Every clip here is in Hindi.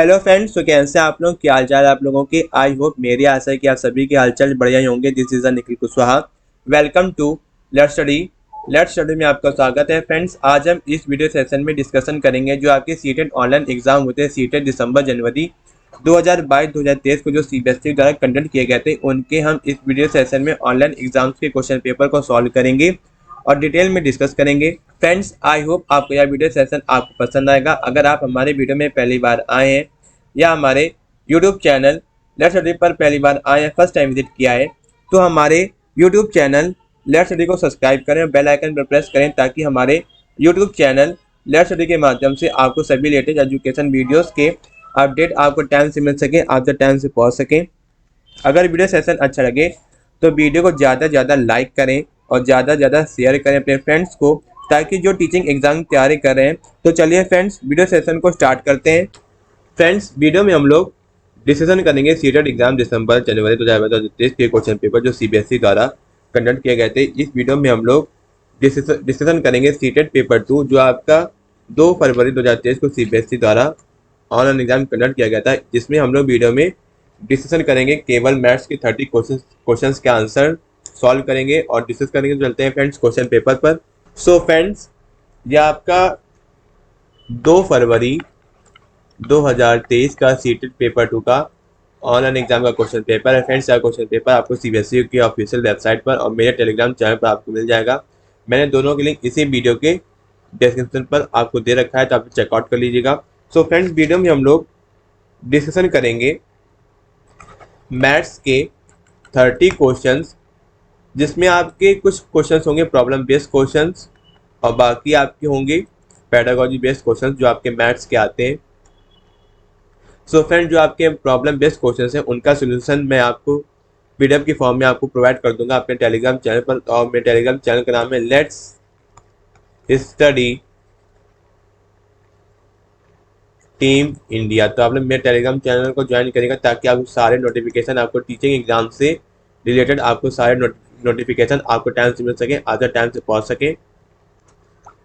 हेलो फ्रेंड्स, तो कैसे आप लोग, क्या हाल चाल है आप लोगों के। आई होप, मेरी आशा है कि आप सभी के हालचाल बढ़िया ही होंगे। This is Nikhil Kushwaha. Welcome to let's study में आपका स्वागत है। फ्रेंड्स, आज हम इस वीडियो सेशन में डिस्कशन करेंगे जो आपके सीटेट ऑनलाइन एग्जाम होते हैं, सीटेट दिसंबर जनवरी 2022-2023 को जो सीबीएसई द्वारा कंडक्ट किए गए थे, उनके हम इस वीडियो सेशन में ऑनलाइन एग्जाम्स के क्वेश्चन पेपर को सॉल्व करेंगे और डिटेल में डिस्कस करेंगे। फ्रेंड्स, आई होप आपको यह वीडियो सेशन आपको पसंद आएगा। अगर आप हमारे वीडियो में पहली बार आए हैं या हमारे यूट्यूब चैनल लेट्स स्टडी पर पहली बार आए हैं, फर्स्ट टाइम विजिट किया है, तो हमारे यूट्यूब चैनल लेट्स स्टडी को सब्सक्राइब करें और बेल आइकन पर प्रेस करें ताकि हमारे यूट्यूब चैनल लेट्स स्टडी के माध्यम से आपको सभी लेटेस्ट एजुकेशन वीडियोस के अपडेट आपको टाइम से मिल सके, आप द टाइम से पहुंच सकें। अगर वीडियो सेशन अच्छा लगे तो वीडियो को ज़्यादा से ज़्यादा लाइक करें और ज़्यादा से ज़्यादा शेयर करें अपने फ्रेंड्स को, ताकि जो टीचिंग एग्जाम की तैयारी कर रहे हैं। तो चलिए फ्रेंड्स, वीडियो सेशन को स्टार्ट करते हैं। फ्रेंड्स, वीडियो में हम लोग डिस्कशन करेंगे सीटेट एग्जाम दिसंबर जनवरी 2023 के क्वेश्चन पेपर जो सीबीएसई द्वारा कंडक्ट किए गए थे। इस वीडियो में हम लोग डिस्कशन करेंगे सीटेट पेपर 2 जो आपका 2 फरवरी 2023 को सीबीएसई द्वारा ऑनलाइन एग्जाम कंडक्ट किया गया था, जिसमें हम लोग वीडियो में डिस्कशन करेंगे केवल मैथ्स के 30 क्वेश्चंस के आंसर सॉल्व करेंगे और डिस्कस करेंगे। तो चलते हैं फ्रेंड्स क्वेश्चन पेपर पर। सो फ्रेंड्स, यह आपका 2 फरवरी 2023 का सीटेट पेपर 2 का ऑनलाइन एग्जाम का क्वेश्चन पेपर है। फ्रेंड्स, यह क्वेश्चन पेपर आपको सीबीएसई की ऑफिशियल वेबसाइट पर और मेरे टेलीग्राम चैनल पर आपको मिल जाएगा। मैंने दोनों के लिंक इसी वीडियो के डिस्क्रिप्शन पर आपको दे रखा है, तो आप चेकआउट कर लीजिएगा। सो फ्रेंड्स, वीडियो में हम लोग डिस्कशन करेंगे मैथ्स के 30 क्वेश्चंस, जिसमें आपके कुछ क्वेश्चंस होंगे प्रॉब्लम बेस्ड क्वेश्चंस और बाकी आपके होंगे पेडागोजी बेस्ड क्वेश्चंस जो आपके मैथ्स के आते हैं। सो फ्रेंड, जो आपके प्रॉब्लम बेस्ड क्वेश्चंस हैं उनका सोल्यूशन मैं आपको पीडीएफ की फॉर्म में आपको प्रोवाइड कर दूंगा अपने टेलीग्राम चैनल पर, और मेरे टेलीग्राम चैनल का नाम है लेट्स स्टडी टीम इंडिया। तो आप लोग मेरे टेलीग्राम चैनल को ज्वाइन करेगा ताकि आप सारे नोटिफिकेशन आपको टीचिंग एग्जाम से रिलेटेड आपको सारे नोटिफिकेशन आपको टाइम से मिल सके, आधा टाइम से पहुंच सके।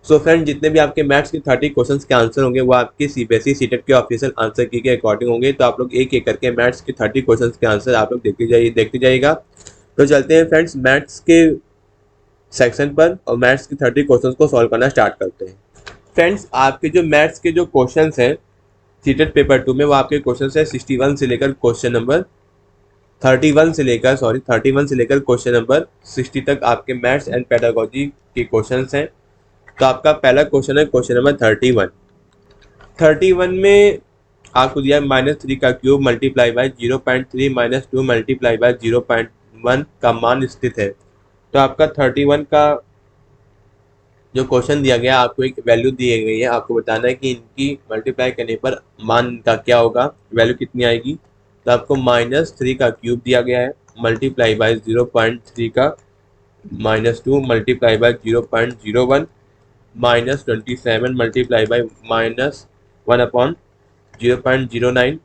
सो फ्रेंड, जितने भी आपके मैथ्स के 30 क्वेश्चंस के आंसर होंगे वो आपके सीबीएसई सीटेट के ऑफिशियल आंसर की के अकॉर्डिंग होंगे। तो आप लोग एक एक करके मैथ्स के 30 क्वेश्चंस के आंसर आप लोग देखते जाइएगा। तो चलते हैं फ्रेंड्स मैथ्स के सेक्शन पर और मैथ्स के 30 क्वेश्चंस को सॉल्व करना स्टार्ट करते हैं। फ्रेंड्स, आपके जो मैथ्स के जो क्वेश्चन हैं सीटेट पेपर 2 में, वो आपके क्वेश्चन है 61 से लेकर क्वेश्चन नंबर 31 से लेकर क्वेश्चन नंबर 60 तक आपके मैथ्स एंड पेडागोजी के क्वेश्चन हैं। तो आपका पहला क्वेश्चन है क्वेश्चन नंबर 31 में आपको दिया है -3 का cube multiply by 0.3 -2 multiply by 0.1 का मान स्थित है। तो आपका 31 का जो क्वेश्चन दिया गया, आपको एक वैल्यू दी गई है, आपको बताना है कि इनकी मल्टीप्लाई करने पर मान का क्या होगा, वैल्यू कितनी आएगी। तो आपको -3 का क्यूब दिया गया है मल्टीप्लाई बाय 0.3 का -2 multiply by 0.01 -27 multiply by -1 upon 0.09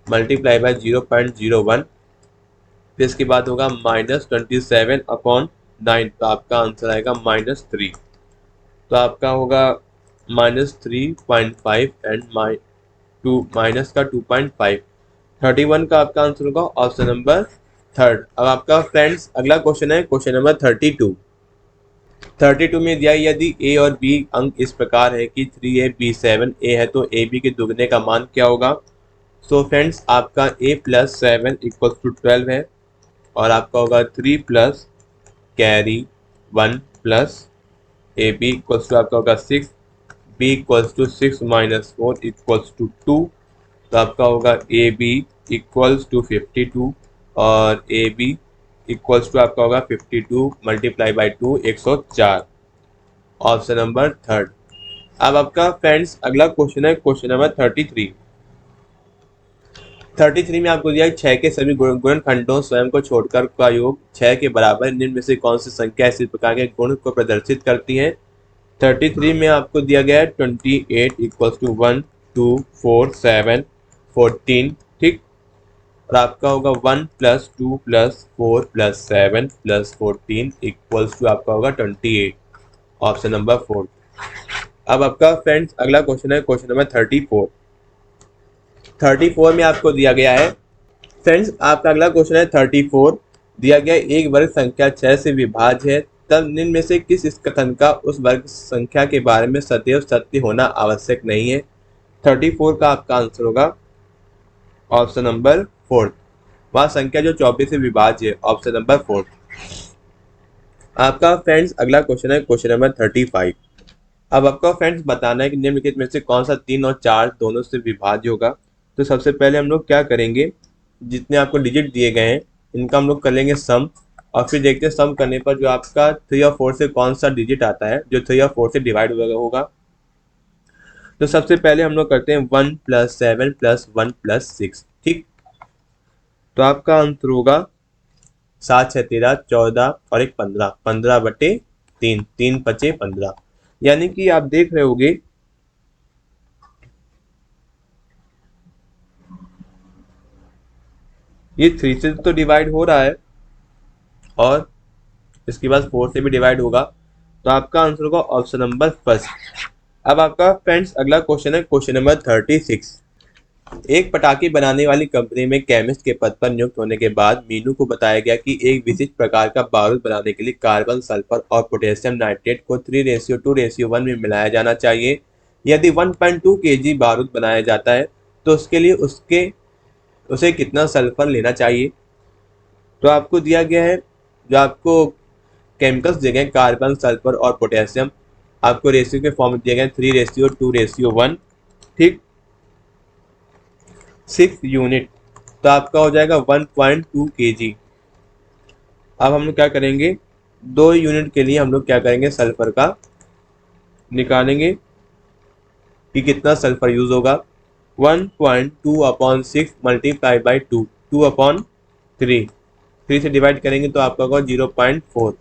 multiply by 0.01। फिर इसके बाद होगा -27 अपॉन 9। तो आपका आंसर आएगा -3। तो आपका होगा -3.5 एंड माइनस का 2.5। 31 का आपका आंसर होगा ऑप्शन नंबर थर्ड। अब आपका फ्रेंड्स अगला क्वेश्चन है क्वेश्चन नंबर 32 में दिया यदि ए और बी अंक इस प्रकार है कि 3ab 7a है तो ab के दुगने का मान क्या होगा। सो फ्रेंड्स, आपका a + 7 = 12 है और आपका होगा 3 + कैरी 1 + ab = आपका होगा 6, b = 6 - 4 = 2। तो आपका होगा ab = 52 और ab = आपका होगा 52 × 2 104। Option number third. अब आपका फ्रेंड्स अगला क्वेश्चन है क्वेश्चन नंबर 33 में आपको दिया 6 के सभी गुणनखंडों स्वयं को छोड़कर का योग 6 के बराबर, निम्न में से कौन सी संख्या इसी प्रकार के गुण को प्रदर्शित करती है। 33 में आपको दिया गया है 28 = 1 2 4 7 14, ठीक। और आपका होगा 1 + 2 + 4 + 7 + 14 = आपका होगा 28। Option number 4। अब आपका फ्रेंड्स अगला क्वेश्चन है क्वेश्चन नंबर 34। 34 में आपको दिया गया है। फ्रेंड्स आपका अगला क्वेश्चन है 34। दिया गया एक वर्ग संख्या 6 से विभाज्य है, तब निम्न में से किस इस कथन का उस वर्ग संख्या के बारे में सदैव सत्य होना आवश्यक नहीं है। 34 का आपका आंसर होगा ऑप्शन नंबर 4, वह संख्या जो 24 से विभाज्य है, ऑप्शन नंबर 4। आपका फ्रेंड्स अगला क्वेश्चन है क्वेश्चन नंबर 35। अब आपका फ्रेंड्स बताना है कि निम्नलिखित में से कौन सा 3 और 4 दोनों से विभाज्य होगा। तो सबसे पहले हम लोग क्या करेंगे, जितने आपको डिजिट दिए गए हैं इनका हम लोग कर लेंगे सम, और फिर देखते हैं सम करने पर जो आपका 3 और 4 से कौन सा डिजिट आता है जो 3 और 4 से डिवाइड होगा। तो सबसे पहले हम लोग करते हैं 1 + 7 + 1 + 6। ठीक, तो आपका आंसर होगा 7 6 13 14 और 1 15, 15/3, 3 5 15। यानी कि आप देख रहे होगे ये 3 से तो डिवाइड हो रहा है और इसके बाद 4 से भी डिवाइड होगा। तो आपका आंसर होगा ऑप्शन नंबर फर्स्ट। अब आपका फ्रेंड्स अगला क्वेश्चन है क्वेश्चन नंबर 36। एक पटाखे बनाने वाली कंपनी में केमिस्ट के पद पर नियुक्त होने के बाद मीनू को बताया गया कि एक विशिष्ट प्रकार का बारूद बनाने के लिए कार्बन, सल्फर और पोटेशियम नाइट्रेट को 3:2:1 में मिलाया जाना चाहिए। यदि 1.2 kg बारूद बनाया जाता है तो उसके लिए उसे कितना सल्फर लेना चाहिए। तो आपको दिया गया है, जो आपको केमिकल्स दिए गए कार्बन, सल्फर और पोटेशियम, आपको रेशियो के फॉर्म में दिए गए 3:2:1। ठीक, 6 यूनिट, तो आपका हो जाएगा 1.2 kg। अब हम लोग क्या करेंगे, 2 यूनिट के लिए हम लोग क्या करेंगे, सल्फर का निकालेंगे कि कितना सल्फर यूज होगा। 1.2/6 मल्टीप्लाई बाई 2, 2/3, 3 से डिवाइड करेंगे तो आपका होगा 0.4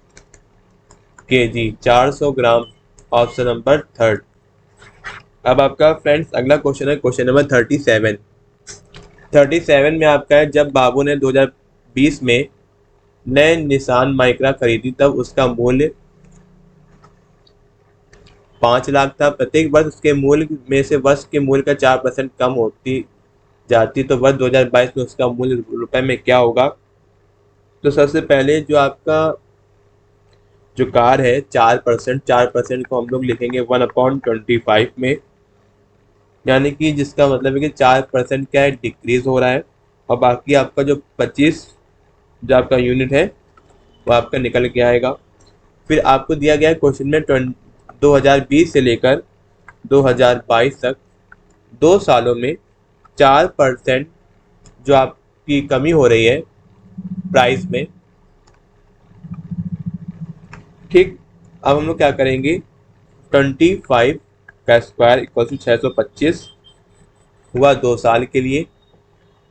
kg, 400 ग्राम, ऑप्शन नंबर थर्ड। अब आपका फ्रेंड्स अगला क्वेश्चन है क्वेश्चन नंबर 37। 37 में आपका है, जब बाबू ने 2020 में नए निसान माइक्रा खरीदी तब उसका मूल्य 5 लाख था। प्रत्येक वर्ष उसके मूल्य में से वर्ष के मूल्य का 4% कम होती जाती, तो वर्ष 2022 में उसका मूल्य रुपए में क्या होगा। तो सबसे पहले जो आपका जो कार है 4%, 4% को हम लोग लिखेंगे 1/25 में, यानी कि जिसका मतलब है कि 4% क्या है, डिक्रीज हो रहा है। और बाकी आपका जो 25 जो आपका यूनिट है वो आपका निकल के आएगा। फिर आपको दिया गया है क्वेश्चन में 2020 से लेकर 2022 तक 2 सालों में 4% जो आपकी कमी हो रही है प्राइस में। ठीक, अब हम लोग क्या करेंगे, 25 का स्क्वायर इक्वल टू 625 हुआ 2 साल के लिए,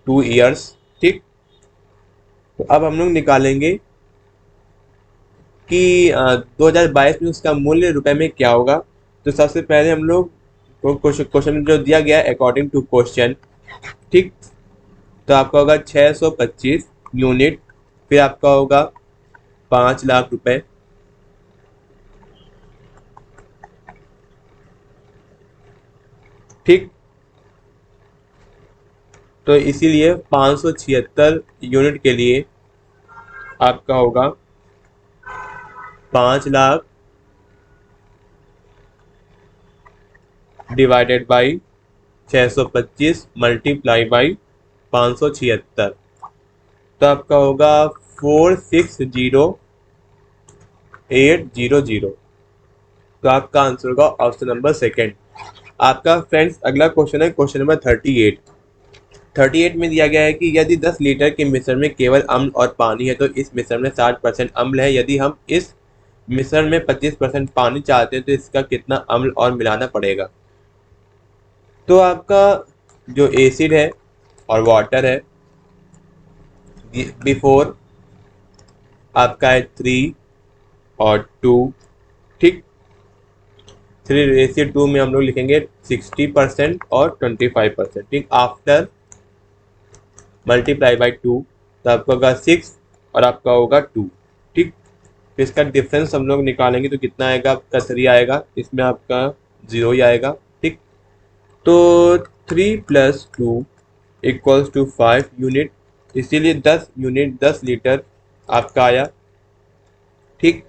2 ईयर्स। ठीक, तो अब हम लोग निकालेंगे कि 2022 में उसका मूल्य रुपए में क्या होगा। तो सबसे पहले हम लोग क्वेश्चन जो दिया गया है अकॉर्डिंग टू क्वेश्चन, ठीक, तो आपका होगा 625 यूनिट, फिर आपका होगा 5 लाख रुपए। ठीक, तो इसीलिए 576 यूनिट के लिए आपका होगा 5 lakh divided by 625 multiply by 576, तो आपका होगा 460,800। तो आपका आंसर होगा ऑप्शन नंबर सेकेंड। आपका फ्रेंड्स अगला क्वेश्चन है क्वेश्चन नंबर 38। 38 में दिया गया है कि यदि 10 लीटर के मिश्रण में केवल अम्ल और पानी है तो इस मिश्रण में 60% अम्ल है। यदि हम इस मिश्रण में 25% पानी चाहते हैं तो इसका कितना अम्ल और मिलाना पड़ेगा। तो आपका जो एसिड है और वाटर है, बिफोर आपका है 3 और 2। ठीक, 3:2 में हम लोग लिखेंगे 60% और 25%। ठीक, आफ्टर मल्टीप्लाई बाई 2, तो आपका होगा 6 और आपका होगा 2। ठीक, तो इसका डिफरेंस हम लोग निकालेंगे तो कितना आएगा, आपका 3 आएगा, इसमें आपका 0 ही आएगा। ठीक, तो 3 + 2 इक्वल्स टू 5 यूनिट, इसीलिए 10 यूनिट 10 लीटर आपका आया। ठीक,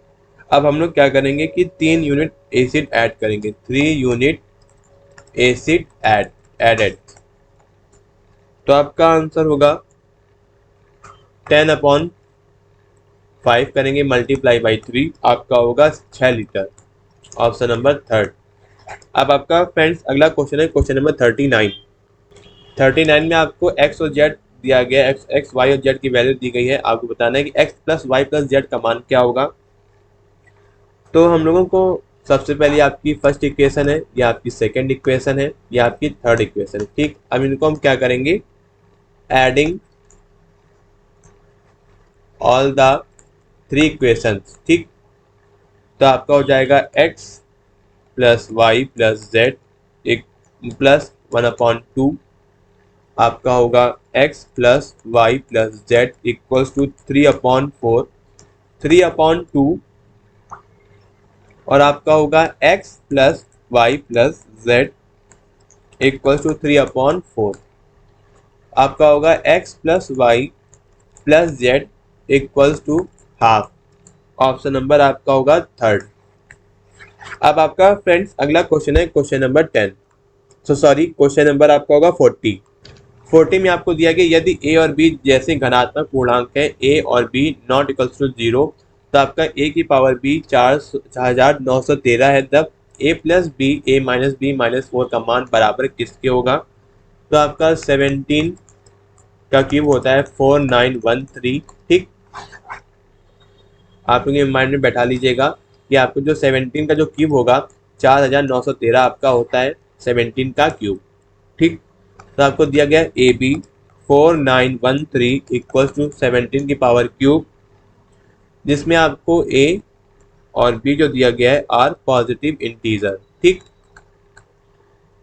अब हम लोग क्या करेंगे कि 3 यूनिट एसिड ऐड करेंगे, 3 यूनिट एसिड एडेड, तो आपका आंसर होगा 10/5 करेंगे मल्टीप्लाई बाई 3, आपका होगा 6 लीटर, ऑप्शन नंबर थर्ड। अब आपका फ्रेंड्स अगला क्वेश्चन है क्वेश्चन नंबर 39 में आपको एक्स और जेड दिया गया, एक्स वाई और जेड की वैल्यू दी गई है, आपको बताना है कि x plus y plus z का मान क्या होगा। तो हम लोगों को सबसे पहले आपकी फर्स्ट इक्वेशन है, या आपकी सेकंड इक्वेशन है, या आपकी थर्ड इक्वेशन है। ठीक, अब इनको हम क्या करेंगे, एडिंग ऑल द 3 इक्वेशंस। ठीक, तो आपका हो जाएगा x plus y plus z एक प्लस 1/2, आपका होगा x plus y plus z equals to 3/4, 3/2, और आपका होगा x plus y plus z equals to 3/4, आपका होगा x plus y plus z equals to half, option number आपका होगा थर्ड। अब आपका फ्रेंड्स अगला क्वेश्चन है क्वेश्चन नंबर 10, क्वेश्चन नंबर आपका होगा 40 में आपको दिया गया यदि a और b जैसे घनात्मक पूर्णांक है, a और b नॉट इक्वल्स टू 0, तो आपका a की पावर b 4913 है, तब a plus b a minus b minus 4 का मान बराबर किसके होगा। तो आपका 17 का क्यूब होता है 4913। ठीक, आप लोग माइंड में बैठा लीजिएगा कि आपको जो 17 का जो क्यूब होगा 4913 आपका होता है 17 का क्यूब। ठीक, तो आपको दिया गया ए बी 4913 इक्वल्स टू 17 की पावर क्यूब, जिसमें आपको ए और बी जो दिया गया है आर पॉजिटिव इंटीजर। ठीक,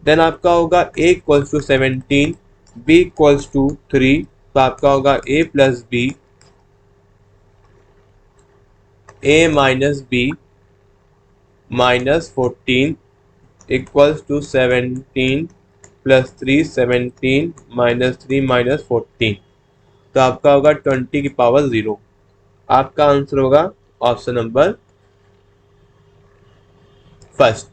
देन आपका होगा A equals to 17, B equals to 3, तो आपका होगा A plus B A minus B minus 14 equals to 17 plus 3, 17 minus 3 minus 14, तो आपका होगा 20 की पावर 0, आपका आंसर होगा ऑप्शन नंबर फर्स्ट,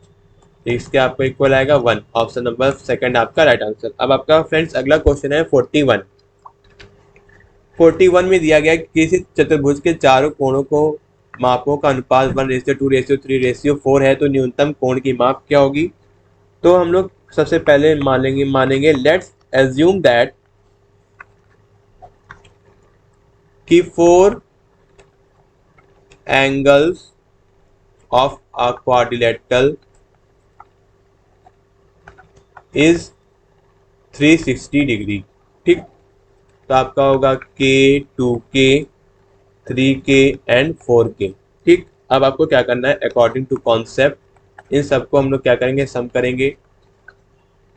इसके आपको इक्वल आएगा 1, ऑप्शन नंबर सेकंड आपका राइट आंसर। अब आपका फ्रेंड्स अगला क्वेश्चन है 41 में दिया गया कि किसी चतुर्भुज के चारों कोणों को मापों का अनुपात 1:2:3:4 है, तो न्यूनतम कोण की माप क्या होगी। तो हम लोग सबसे पहले मानेंगे लेट्स एज्यूम दैट कि 4 angles of a quadrilateral is 360 degree. ठीक, तो आपका होगा k 2k 3k and 4k। ठीक, अब आपको क्या करना है अकॉर्डिंग टू कॉन्सेप्ट इन सबको हम लोग क्या करेंगे, सम करेंगे।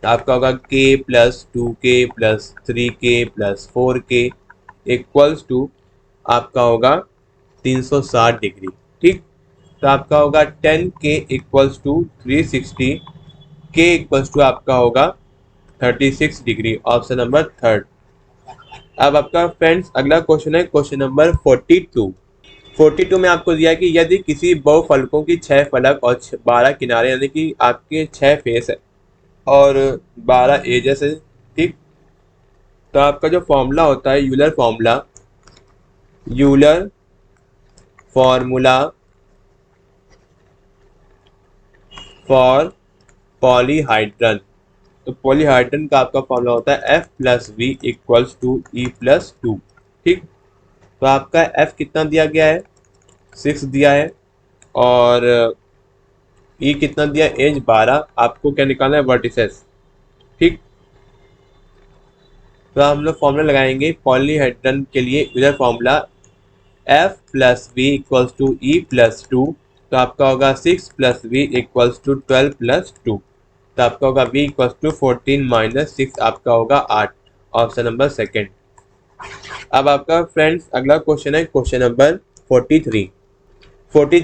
आपका होगा k plus 2k plus 3k plus 4k equals to आपका होगा 360 डिग्री। ठीक, तो आपका होगा 10k equals to 360, k equals to आपका होगा 36 डिग्री, ऑप्शन नंबर थर्ड। अब आपका फ्रेंड्स अगला क्वेश्चन है क्वेश्चन नंबर 42 में आपको दिया कि यदि किसी बहुफलकों की 6 फलक और 12 किनारे यानी कि आपके 6 फेस है और 12 एजेस है। ठीक, तो आपका जो फॉर्मूला होता है यूलर फॉर्मूला फॉर पॉलीहाइड्रन, तो पॉलीहाइड्रन का आपका फॉर्मूला होता है F plus v equals to E plus 2। ठीक, तो आपका F कितना दिया गया है 6 दिया है, और E कितना दिया एज 12, आपको क्या निकालना है वर्टिसेस। ठीक, तो हम लोग फॉर्मूला लगाएंगे पॉलीहाइड्रन के लिए Euler formula F plus v equals to E plus 2, तो आपका होगा 6 plus v equals to 12 plus 2, तो आपका होगा v इक्वल्स टू 14 माइनस 6, आपका होगा 8, ऑप्शन नंबर सेकेंड। अब आपका फ्रेंड्स अगला क्वेश्चन है क्वेश्चन नंबर 43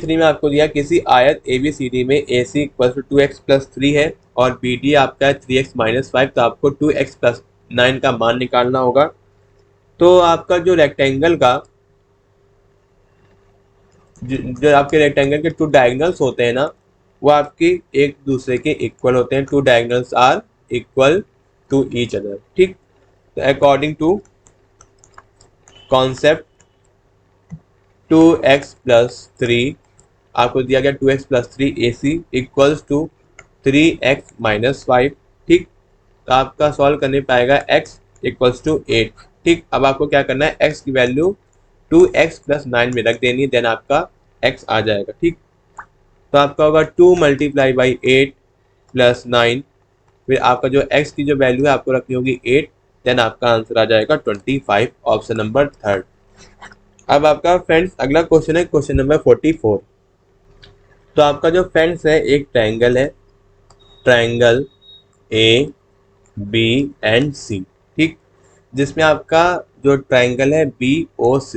में आपको दिया किसी आयत ABCD में AC equals to 2x plus 3 है और BD आपका है 3x माइनस 5, तो आपको 2x प्लस 9 का मान निकालना होगा। तो आपका जो रेक्टेंगल का जो आपके रेक्टेंगल के टू डायगोनल्स होते हैं ना, वो आपके एक दूसरे के इक्वल होते हैं। Two diagonals are equal to each other. ठीक, तो अकॉर्डिंग टू कॉन्सेप्ट 2x+3 आपको दिया गया 2x+3 AC equals to 3x-5। ठीक, तो आपका सॉल्व करने पाएगा x इक्वल्स टू 8। ठीक, अब आपको क्या करना है, x की वैल्यू 2x+9 में रख देनी है, देन आपका x आ जाएगा। ठीक, तो आपका होगा 2 × 8 + 9, फिर आपका जो x की जो वैल्यू है आपको रखनी होगी 8, देन आपका आंसर आ जाएगा 25, ऑप्शन नंबर थर्ड। अब आपका फ्रेंड्स अगला क्वेश्चन है क्वेश्चन नंबर 44। तो आपका जो फ्रेंड्स है एक ट्रायंगल है, ट्रायंगल ABC। ठीक, जिसमें आपका जो ट्रायंगल है BOC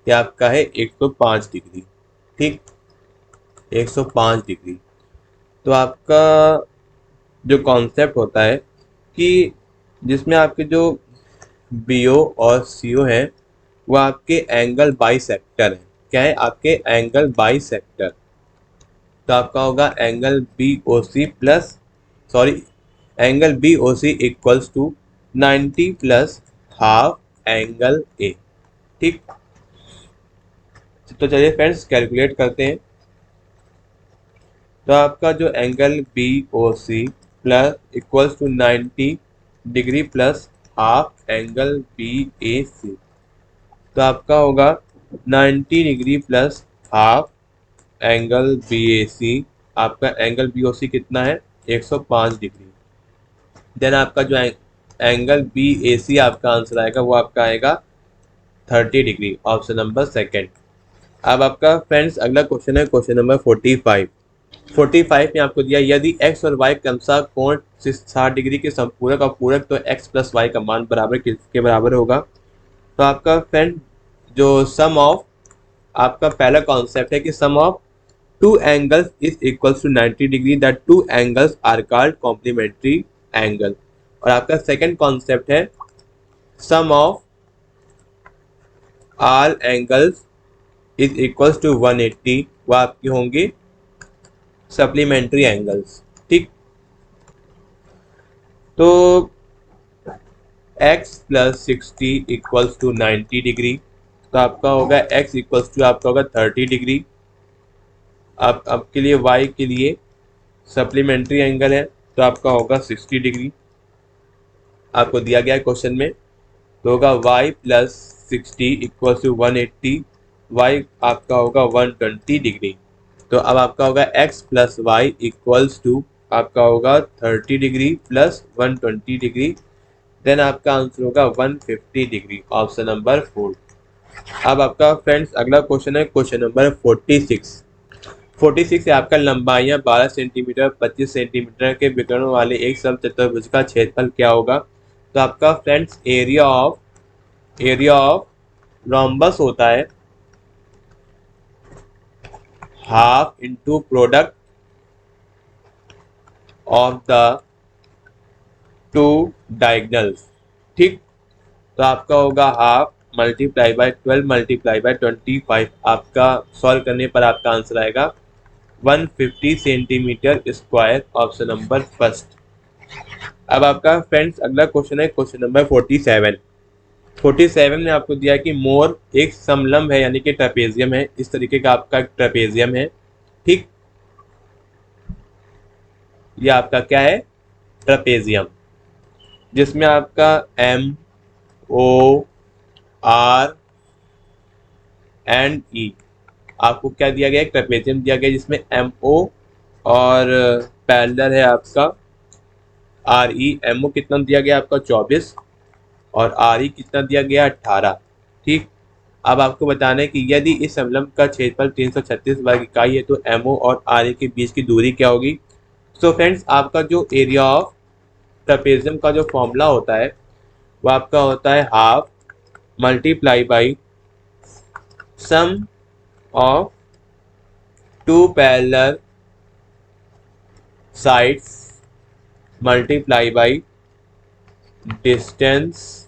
ये आपका है 105 डिग्री। ठीक, 105 डिग्री। तो आपका जो कॉन्सेप्ट होता है कि जिसमें आपके जो BO और CO है वो आपके एंगल बाइसेक्टर है। क्या है, आपके एंगल बाइसेक्टर। तो आपका होगा angle BOC plus sorry angle BOC equals to 90 plus half angle A। ठीक, तो चलिए फ्रेंड्स कैलकुलेट करते हैं। तो आपका जो angle BOC plus equals to 90 degree plus half angle BAC, तो आपका होगा 90 degree plus half angle BAC। आपका एंगल BOC कितना है, 105 डिग्री। देन आपका जो एंगल BAC आपका आंसर आएगा वो आपका आएगा 30 डिग्री, ऑप्शन नंबर सेकेंड। अब आपका फ्रेंड्स अगला क्वेश्चन है क्वेश्चन नंबर 45। 45 में आपको दिया यदि x और y क्रमशः कोण 60 डिग्री के संपूरक और पूरक तो x प्लस वाई का मान बराबर किसके बराबर होगा। तो आपका फ्रेंड जो सम ऑफ आपका पहला कॉन्सेप्ट है कि sum of two angles is equals to 90 degree, that two angles are called complementary angle. और आपका सेकंड कॉन्सेप्ट है sum of all angles is equals to 180, वो आपकी होंगी सप्लीमेंट्री एंगल्स। ठीक, तो x plus 60 equals to 90 degree, तो आपका होगा x इक्वल्स टू आपका होगा 30 डिग्री। अब आपके लिए y के लिए सप्लीमेंट्री एंगल है तो आपका होगा 60 डिग्री, आपको दिया गया है क्वेश्चन में। तो होगा y plus 60 equals to 180, y आपका होगा 120 डिग्री। तो अब आपका होगा x plus y equals to आपका होगा 30 डिग्री प्लस 120 डिग्री, देन आपका आंसर होगा 150 डिग्री, ऑप्शन नंबर 4। अब आपका फ्रेंड्स अगला क्वेश्चन है क्वेश्चन नंबर 46। 46 है आपका लंबाइयाँ 12 सेंटीमीटर 25 सेंटीमीटर के विकर्णों वाले एक समचतुर्भुज का क्षेत्रफल क्या होगा। तो आपका फ्रेंड्स एरिया ऑफ रोम्बस होता है half into product of the two diagonals. ठीक, तो आपका होगा half multiply bye 12 multiply by 25, आपका सॉल्व करने पर आपका आंसर आएगा 150 centimetre square, option number first. अब आपका फ्रेंड्स अगला क्वेश्चन है क्वेश्चन नंबर 47। 47 में आपको दिया है कि मोर एक समलंब है यानी कि ट्रेपेजियम है, इस तरीके का आपका ट्रेपेजियम है। ठीक, ये आपका क्या है, ट्रेपेजियम, जिसमें आपका MOR एंड E आपको क्या दिया गया है, ट्रेपेजियम दिया गया जिसमें MO और पैरेलल है आपका RE। MO कितना दिया गया आपका 24 और RE कितना दिया गया 18। ठीक, अब आपको बताना है कि यदि इस समलंब का क्षेत्रफल 336 वर्ग इकाई है तो MO और RE के बीच की दूरी क्या होगी। सो फ्रेंड्स आपका जो एरिया ऑफ ट्रेपेजियम का जो फॉर्मूला होता है वो आपका होता है half multiply by sum of two parallel sides multiply by distance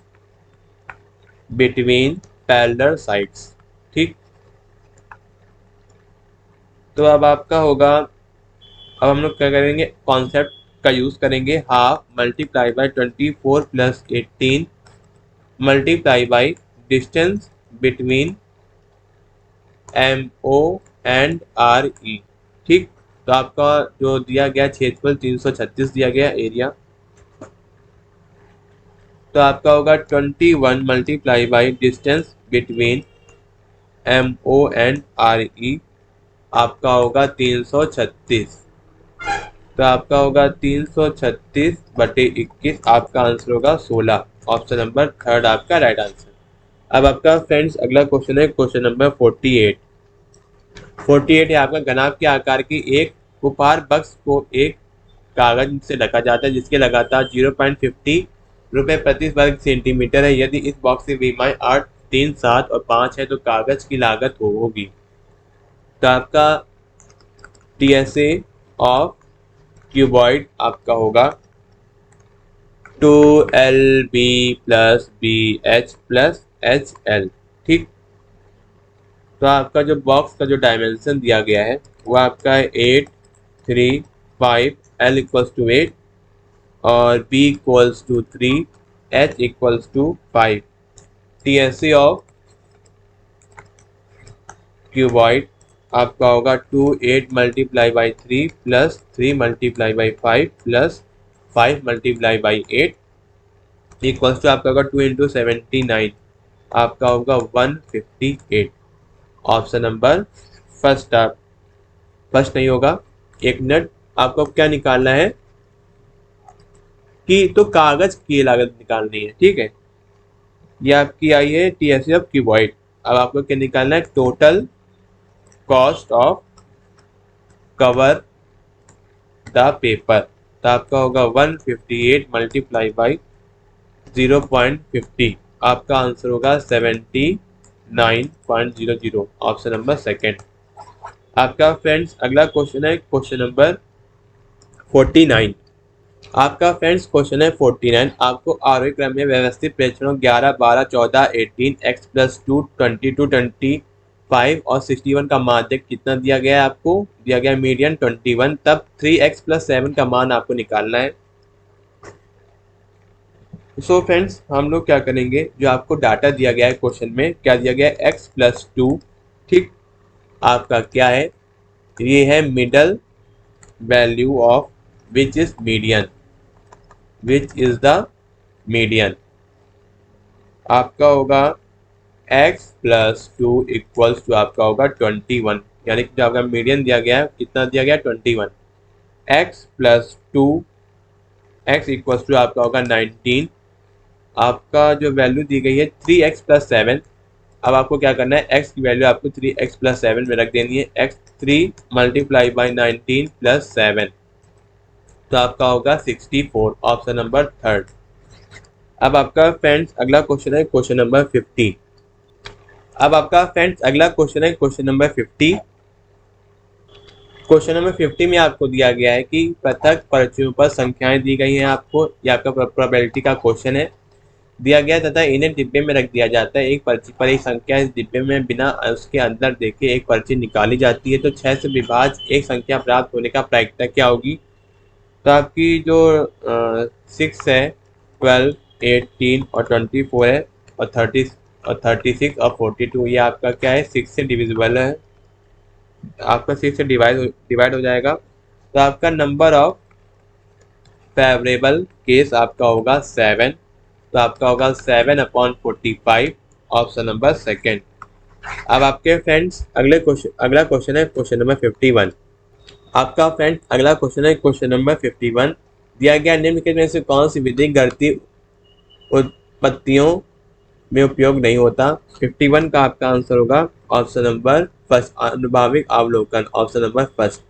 between parallel sides. ठीक, तो अब आपका होगा, अब हम लोग क्या करेंगे, कॉन्सेप्ट का यूज करेंगे। Half multiply by 24 plus 18 multiply by distance between M O and R E. ठीक, तो आपका जो दिया गया क्षेत्रफल 336 दिया गया एरिया, तो आपका होगा 21 multiply by distance between M O and R E, आपका होगा 336। तो आपका होगा 336 बटे 21, आपका आंसर होगा 16। ऑप्शन नंबर थर्ड आपका राइट आंसर। अब आपका फ्रेंड्स अगला क्वेश्चन है क्वेश्चन नंबर 48। 48 है आपका, घनाभ के आकार की एक उपहार बक्स को एक कागज से ढका जाता है जिसके लगातार 0.50 रुपए प्रति वर्ग सेंटीमीटर है। यदि इस बॉक्स की बीमाई 8, 3, 7 और 5 है तो कागज की लागत होगी। तो आपका टीएसए ऑफ क्यूबॉइड आपका होगा 2LB plus BH plus HL। ठीक, तो आपका जो बॉक्स का जो डायमेंशन दिया गया है वो आपका है 8, 3, 5, L इक्वल्स टू 8 और B equals to 3, H equals to 5। TSA of cuboid आपका होगा 2, 8 multiply by 3 plus 3 multiply by 5 plus 5 multiply by 8 equals to आपका होगा 2 इंटू 79, आपका होगा 158। ऑप्शन नंबर फर्स्ट आप फर्स्ट नहीं होगा। एक मिनट, आपको क्या निकालना है कि तो कागज की लागत निकालनी है। ठीक है, ये आपकी आई है टीएसए ऑफ क्यूबॉइड। अब आपको क्या निकालना है, total cost of cover the paper. तो आपका होगा 158 मल्टीप्लाई बाई 0.50, आपका आंसर होगा 79.00। Option number second. आपका फ्रेंड्स अगला क्वेश्चन है क्वेश्चन नंबर 49। आपका फ्रेंड्स क्वेश्चन है 49। आपको आरोही क्रम में व्यवस्थित प्रेक्षणों 11, 12, 14, 18, x प्लस 2, 22, 25 और 61 का माध्य कितना दिया गया है। आपको दिया गया मीडियन 21, तब 3x प्लस 7 का मान आपको निकालना है। सो फ्रेंड्स हम लोग क्या करेंगे, जो आपको डाटा दिया गया है क्वेश्चन में, क्या दिया गया है x प्लस 2। ठीक, आपका क्या है, ये है middle value of which is median, which is the median. आपका होगा x प्लस 2 इक्वल्स टू आपका होगा 21, यानी कि जो आपका मीडियन दिया गया है कितना दिया गया 21। x plus 2 x equals to आपका होगा 19। आपका जो वैल्यू दी गई है 3x प्लस 7। अब आपको क्या करना है, x की वैल्यू आपको 3x प्लस 7 में रख देनी है। x 3 मल्टीप्लाई बाई 19 प्लस 7, तो आपका होगा 64। Option number third. अब आपका फ्रेंड्स अगला क्वेश्चन है क्वेश्चन नंबर 50। अब आपका फ्रेंड्स अगला क्वेश्चन है क्वेश्चन नंबर 50। क्वेश्चन नंबर 50 में आपको दिया गया है कि पृथक पर्चियों पर संख्याएं दी गई हैं आपको, यह आपका प्रोबेबिलिटी का क्वेश्चन है दिया गया तथा इन्हें डिब्बे में रख दिया जाता है। एक पर्ची पर एक संख्या इस डिब्बे में बिना उसके अंदर देखे एक पर्ची निकाली जाती है, तो 6 से विभाज्य एक संख्या प्राप्त होने का प्रायिकता क्या होगी। तो आपकी जो 6 है, 12, 18 और 24 है और 30 और 36 और 42, ये आपका क्या है 6 से डिविजिबल है, आपका 6 से डिवाइड हो जाएगा। तो आपका नंबर ऑफ फेवरेबल केस आपका होगा 7, तो आपका होगा 7/45। Option number second. अब आपके फ्रेंड्स अगला क्वेश्चन है क्वेश्चन नंबर 51। आपका फ्रेंड अगला क्वेश्चन है क्वेश्चन नंबर 51। दिया गया निम्नलिखित में से कौन सी विधि गणितीय उत्पत्तियों में उपयोग नहीं होता। 51 का आपका आंसर होगा ऑप्शन नंबर फर्स्ट, अनुभाविक अवलोकन। Option number first.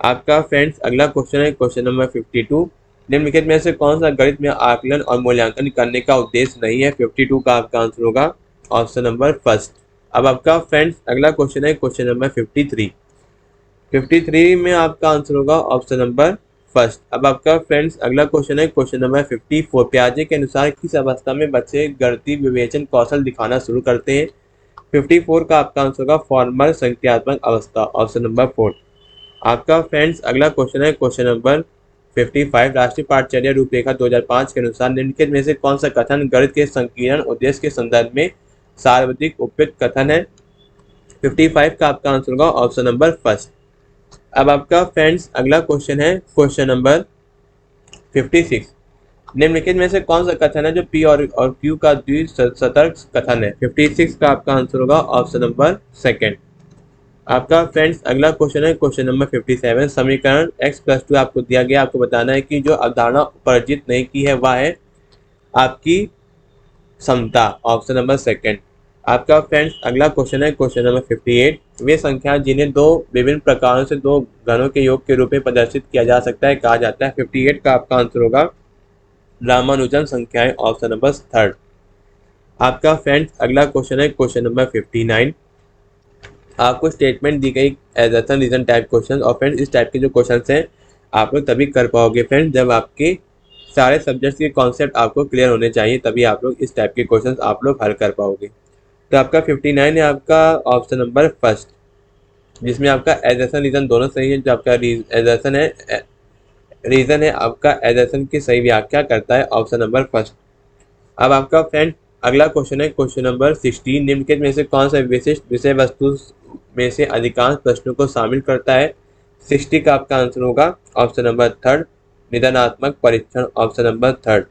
आपका फ्रेंड्स अगला क्वेश्चन है क्वेश्चन नंबर 52। निम्नलिखित में से कौन सा गणित में आकलन और मूल्यांकन करने का उद्देश्य नहीं है। 52 का आपका आंसर होगा ऑप्शन नंबर फर्स्ट। अब आपका फ्रेंड्स अगला क्वेश्चन है क्वेश्चन नंबर 53। 53 में आपका आंसर होगा ऑप्शन नंबर फर्स्ट। अब आपका फ्रेंड्स अगला क्वेश्चन है क्वेश्चन नंबर 54। पियाजे के अनुसार किस अवस्था में बच्चे गणितीय विवेचन कौशल दिखाना शुरू करते हैं? 54 का आपका आंसर होगा फॉर्मल संख्यात्मक अवस्था, ऑप्शन नंबर 4। आपका फ्रेंड्स अगला क्वेश्चन है क्वेश्चन नंबर 55। राष्ट्रीय पाठचर्या रूपरेखा 2005 के अनुसार निम्नलिखित में से कौन सा कथन गणित के संकीर्ण उद्देश्य के संदर्भ में सर्वाधिक उपयुक्त कथन है? 55 का आपका आंसर होगा ऑप्शन नंबर फर्स्ट। अब आपका फ्रेंड्स अगला क्वेश्चन है क्वेश्चन नंबर 56। निम्नलिखित में से कौन सा कथन है जो पी और क्यू का द्विसतर्क कथन है? 56 का आपका आंसर होगा ऑप्शन नंबर सेकंड। आपका फ्रेंड्स अगला क्वेश्चन है क्वेश्चन नंबर 57। समीकरण x+2 आपको दिया गया, आपको बताना है कि जो अवधारणा उपार्जित नहीं की है वह है आपकी समता, ऑप्शन नंबर सेकंड। आपका फ्रेंड्स अगला क्वेश्चन है क्वेश्चन नंबर 58। वे संख्याएं जिन्हें दो विभिन्न प्रकारों से दो घनों के योग के रूप में प्रदर्शित किया जा सकता है कहा जाता है? 58 का आपका आंसर होगा रामानुजन संख्याएं, ऑप्शन नंबर थर्ड। आपका फ्रेंड्स अगला क्वेश्चन है क्वेश्चन नंबर 59। आपको स्टेटमेंट दी गई एजर्सन रीजन टाइप क्वेश्चन, और फ्रेंड्स इस टाइप के जो क्वेश्चन हैं आप लोग तभी कर पाओगे फ्रेंड्स जब आपके सारे सब्जेक्ट्स के कॉन्सेप्ट आपको क्लियर होने चाहिए, तभी आप लोग इस टाइप के क्वेश्चंस आप लोग हल कर पाओगे। तो आपका 59 है आपका ऑप्शन नंबर फर्स्ट, जिसमें आपका एजर्सन रीजन दोनों सही है। जो आपका एजर्सन है रीजन है आपका एजर्सन की सही व्याख्या करता है, ऑप्शन नंबर फर्स्ट। अब आपका फ्रेंड अगला क्वेश्चन है क्वेश्चन नंबर 16। निम्नलिखित में से कौन सा विशिष्ट विषय वस्तु में से अधिकांश प्रश्नों को शामिल करता है? 60 का आपका आंसर होगा ऑप्शन नंबर थर्ड, निदानात्मक परीक्षण, option number third.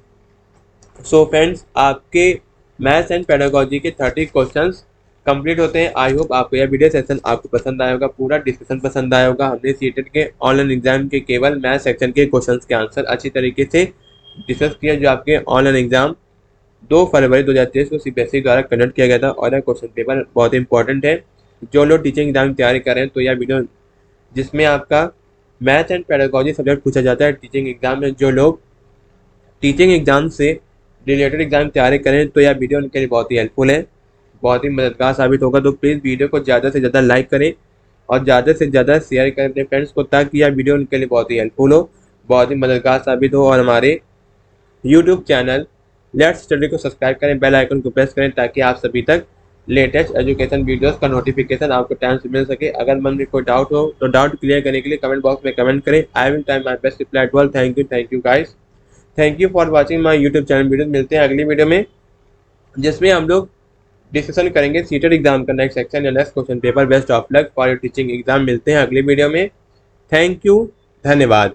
So friends आपके मैथ्स एंड पेडागोजी के 30 क्वेश्चंस कंप्लीट होते हैं। आई होप आपको यह वीडियो सेशन आपको पसंद आया होगा, पूरा डिस्कशन पसंद आया होगा। हमने सीटेट के ऑनलाइन एग्जाम के केवल मैथ सेक्शन के क्वेश्चंस के आंसर अच्छी तरीके से डिस्कस किया, जो आपके ऑनलाइन एग्जाम 2 फरवरी 2023 को सीबीएसई द्वारा कंडक्ट किया गया था। और यह क्वेश्चन पेपर बहुत इंपॉर्टेंट है। जो लोग टीचिंग एग्जाम की तैयारी कर रहे हैं तो यह वीडियो, जिसमें आपका मैथ एंड पेडागोजी सब्जेक्ट पूछा जाता है टीचिंग एग्जाम में, जो लोग टीचिंग एग्जाम से रिलेटेड एग्जाम की तैयारी करें तो यह वीडियो उनके लिए बहुत ही हेल्पफुल है, बहुत ही मददगार साबित होगा। तो प्लीज़ वीडियो को ज़्यादा से ज़्यादा लाइक करें और ज़्यादा से ज़्यादा शेयर करें अपने फ्रेंड्स को, ताकि यह वीडियो उनके लिए बहुत ही हेल्पफुल हो, बहुत ही मददगार साबित हो। और हमारे यूट्यूब चैनल लेट्स स्टडी को सब्सक्राइब करें, बेल आइकन को प्रेस करें, ताकि आप सभी तक लेटेस्ट एजुकेशन वीडियोस का नोटिफिकेशन आपको टाइम से मिल सके। अगर मन में कोई डाउट हो तो डाउट क्लियर करने के लिए कमेंट बॉक्स में कमेंट करें। I will try my best reply to all. Thank you guys, thank you for watching my YouTube channel video. मिलते हैं अगली वीडियो में, जिसमें हम लोग डिस्कशन करेंगे सीटेट एग्जाम का नेक्स्ट सेक्शन या next question paper. Best of luck for your teaching exam. मिलते हैं अगली वीडियो में। थैंक यू, धन्यवाद।